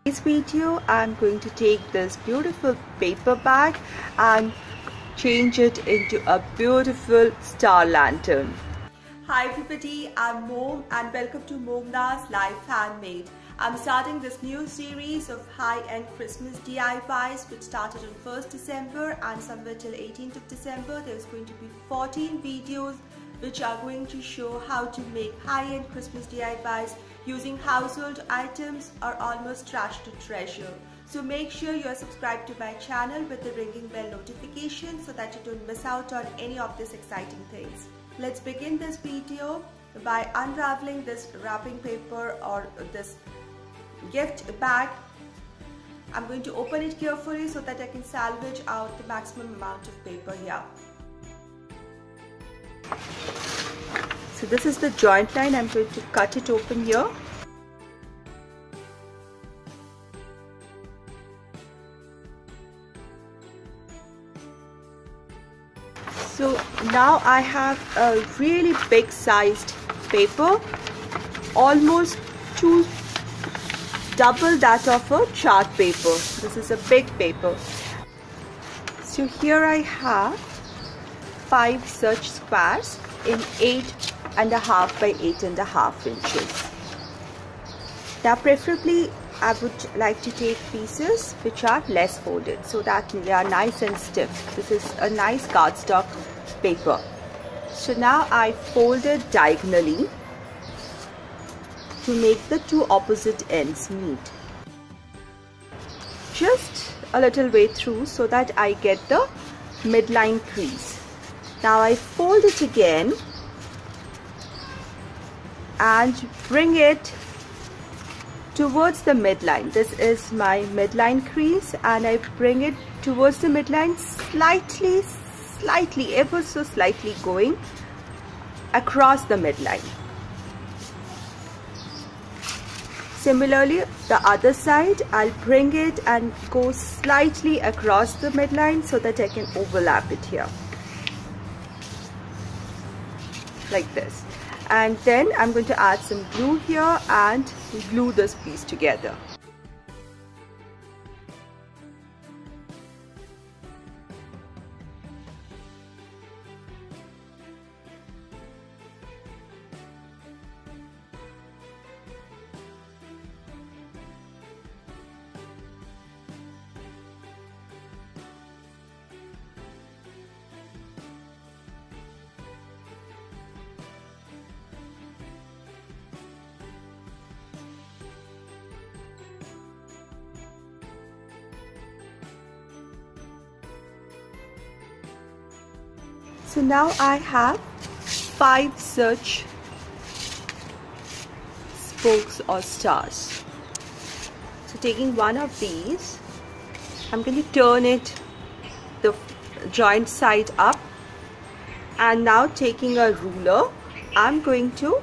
In this video, I'm going to take this beautiful paper bag and change it into a beautiful star lantern. Hi everybody, I'm Mom and welcome to Momna's Life Handmade. I'm starting this new series of high-end Christmas DIYs which started on 1st December and somewhere till 18th of December. There's going to be 14 videos which are going to show how to make high-end Christmas DIYs using household items or almost trash to treasure. So make sure you are subscribed to my channel with the ringing bell notification so that you don't miss out on any of these exciting things. Let's begin this video by unraveling this wrapping paper or this gift bag. I'm going to open it carefully so that I can salvage out the maximum amount of paper here. So this is the joint line. I'm going to cut it open here. So now I have a really big sized paper, almost double that of a chart paper. This is a big paper. So here I have 5 such squares in 8.5 by 8.5 inches. Now preferably I would like to take pieces which are less folded so that they are nice and stiff. This is a nice cardstock paper. So now I fold it diagonally to make the two opposite ends meet. Just a little way through so that I get the midline crease. Now I fold it again and bring it towards the midline. This is my midline crease and I bring it towards the midline slightly, ever so slightly going across the midline. Similarly, the other side, I'll bring it and go slightly across the midline so that I can overlap it here. Like this. And then I'm going to add some glue here and glue this piece together. So now I have 5 such spokes or stars. So taking one of these, I'm going to turn it the joint side up, and now taking a ruler, I'm going to,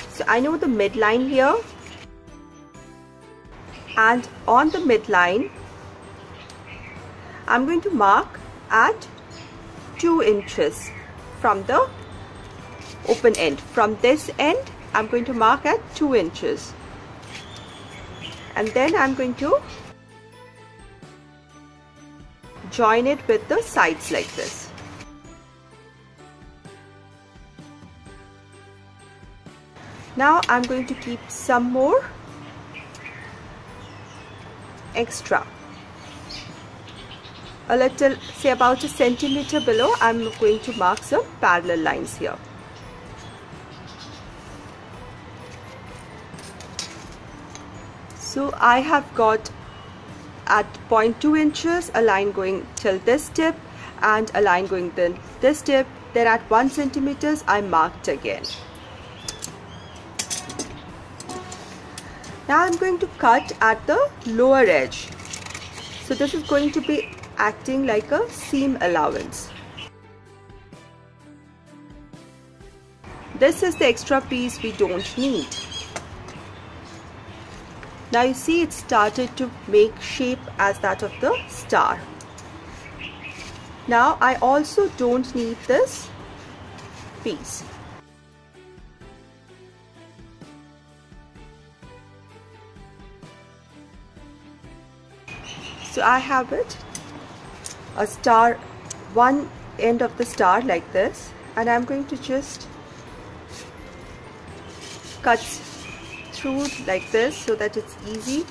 so I know the midline here, and on the midline I'm going to mark at 2 inches from the open end. From this end I'm going to mark at 2 inches and then I'm going to join it with the sides like this. Now I'm going to keep some more extra. A little, say about a centimeter below, I'm going to mark some parallel lines here. So I have got at 0.2 inches a line going till this tip and a line going till this tip. Then at 1 centimeter I marked again. Now I'm going to cut at the lower edge. So this is going to be acting like a seam allowance. This is the extra piece we don't need. Now you see it started to make shape as that of the star. Now I also don't need this piece. So I have it a star, one end of the star like this, and I'm going to just cut through like this so that it's easy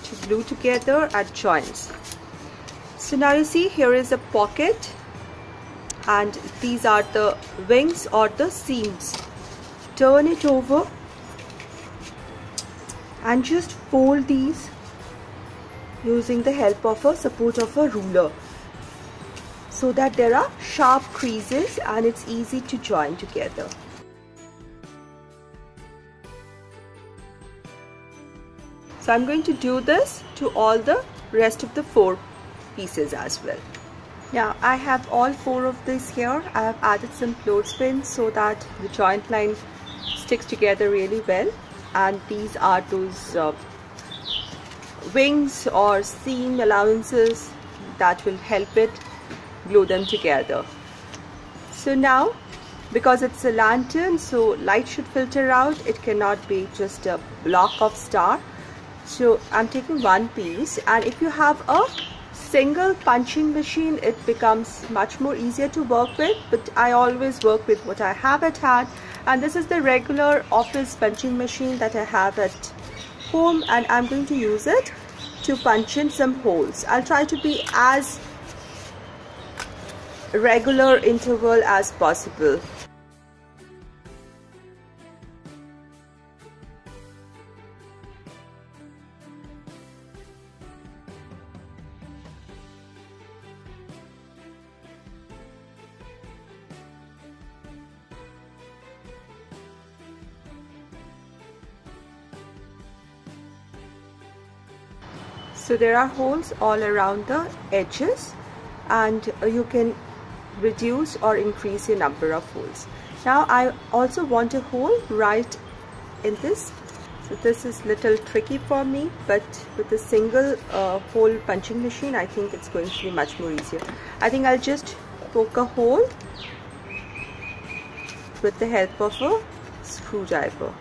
to glue together at joints. So now you see here is a pocket, and these are the wings or the seams. Turn it over and just fold these using the help of a support of a ruler, so that there are sharp creases and it's easy to join together. So I'm going to do this to all the rest of the 4 pieces as well. Now I have all 4 of these here. I have added some clothespins so that the joint line sticks together really well, and these are those wings or seam allowances that will help it glue them together. So now, because it's a lantern, so light should filter out. It cannot be just a block of star. So I'm taking one piece, and if you have a single punching machine, it becomes much more easier to work with, but I always work with what I have at hand, and this is the regular office punching machine that I have at home, and I'm going to use it to punch in some holes. I'll try to be as regular interval as possible. So there are holes all around the edges, and you can reduce or increase your number of holes. Now I also want a hole right in this. So this is little tricky for me, but with a single hole punching machine, I think it's going to be much more easier. I think I'll just poke a hole with the help of a screwdriver.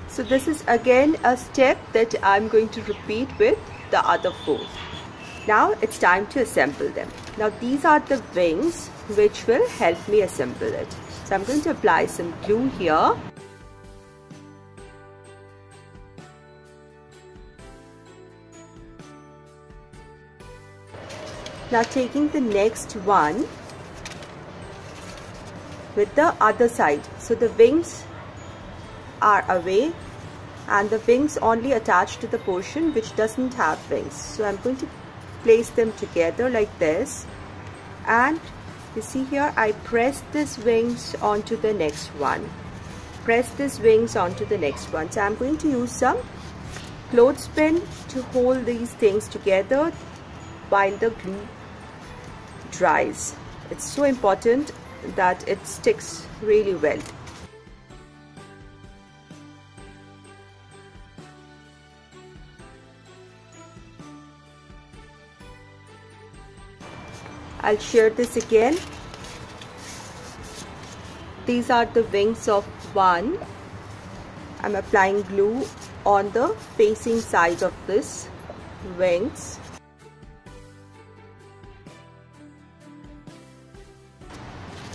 So this is again a step that I'm going to repeat with the other 4. Now it's time to assemble them. Now these are the wings which will help me assemble it. So I'm going to apply some glue here. Now taking the next one with the other side. So the wings are away, and the wings only attach to the portion which doesn't have wings. So I'm going to place them together like this, and you see here I press these wings onto the next one, press these wings onto the next one. So I'm going to use some clothespin to hold these things together while the glue dries. It's so important that it sticks really well. I'll share this again. These are the wings of one. I'm applying glue on the facing side of this wings.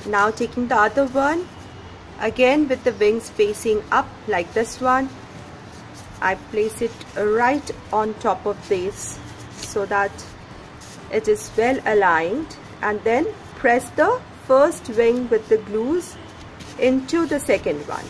Now taking the other one, again with the wings facing up like this one, I place it right on top of this so that it is well aligned, and then press the first wing with the glues into the second one.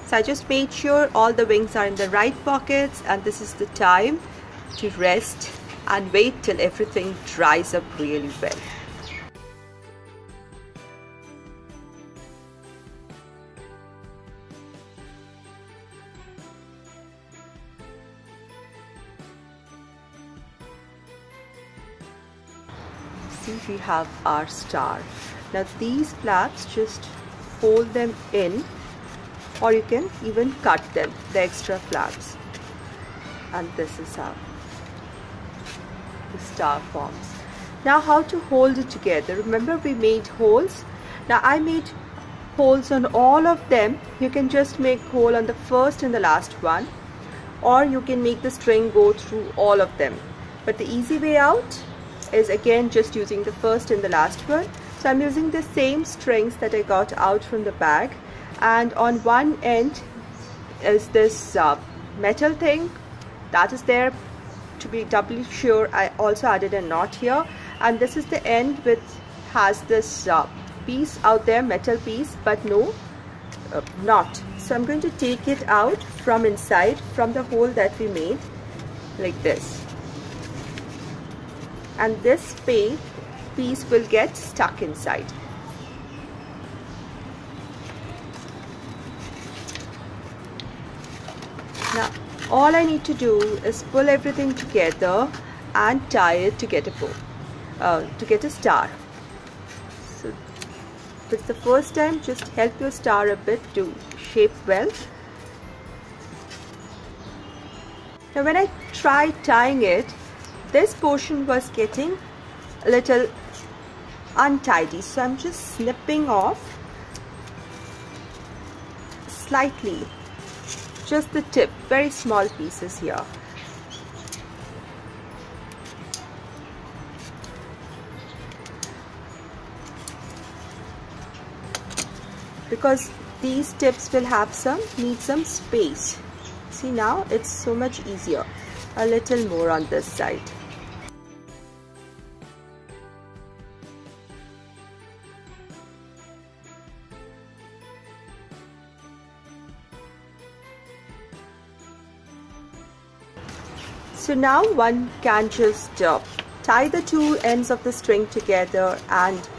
So I just made sure all the wings are in the right pockets, and this is the time to rest and wait till everything dries up really well. see we have our star. Now these flaps, just fold them in, or you can even cut them, the extra flaps, and this is how the star forms. Now how to hold it together? Remember we made holes. Now I made holes on all of them. You can just make hole on the first and the last one, or you can make the string go through all of them. But the easy way out is again just using the first and the last one. So I'm using the same strings that I got out from the bag, and on one end is this metal thing that is there. To be doubly sure, I also added a knot here, and this is the end which has this piece out there, metal piece, but no knot. So I'm going to take it out from inside, from the hole that we made, like this, and this piece will get stuck inside. Now all I need to do is pull everything together and tie it to get a bow, to get a star. So if it's the first time, just help your star a bit to shape well. Now when I tried tying it, this portion was getting a little untidy, so I'm just snipping off slightly, just the tip, very small pieces here. Because these tips will have need some space. See, now it's so much easier. A little more on this side. So now one can just tie the two ends of the string together and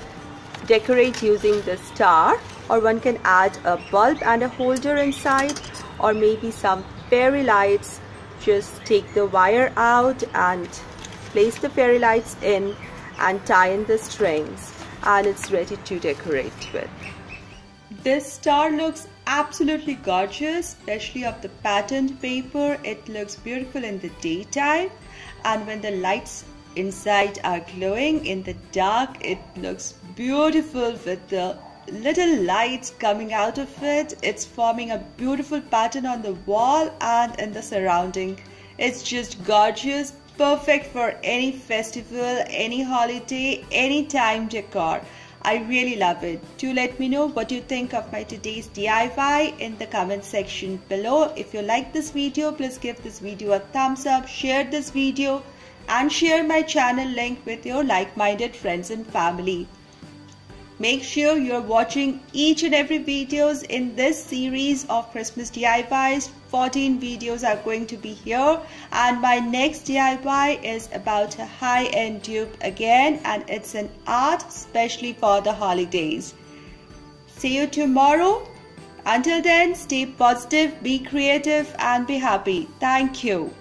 decorate using the star, or one can add a bulb and a holder inside, or maybe some fairy lights. Just take the wire out and place the fairy lights in and tie in the strings, and it's ready to decorate with. This star looks absolutely gorgeous, especially of the patterned paper. It looks beautiful in the daytime, and when the lights inside are glowing in the dark, it looks beautiful with the little lights coming out of it. It's forming a beautiful pattern on the wall and in the surrounding. It's just gorgeous, perfect for any festival, any holiday, any time decor. I really love it. Do let me know what you think of my today's DIY in the comment section below. If you like this video, please give this video a thumbs up, share this video, and share my channel link with your like-minded friends and family. Make sure you're watching each and every videos in this series of Christmas DIYs. 14 videos are going to be here, and my next DIY is about a high-end dupe again, and it's an art especially for the holidays. See you tomorrow. Until then, stay positive, be creative, and be happy. Thank you.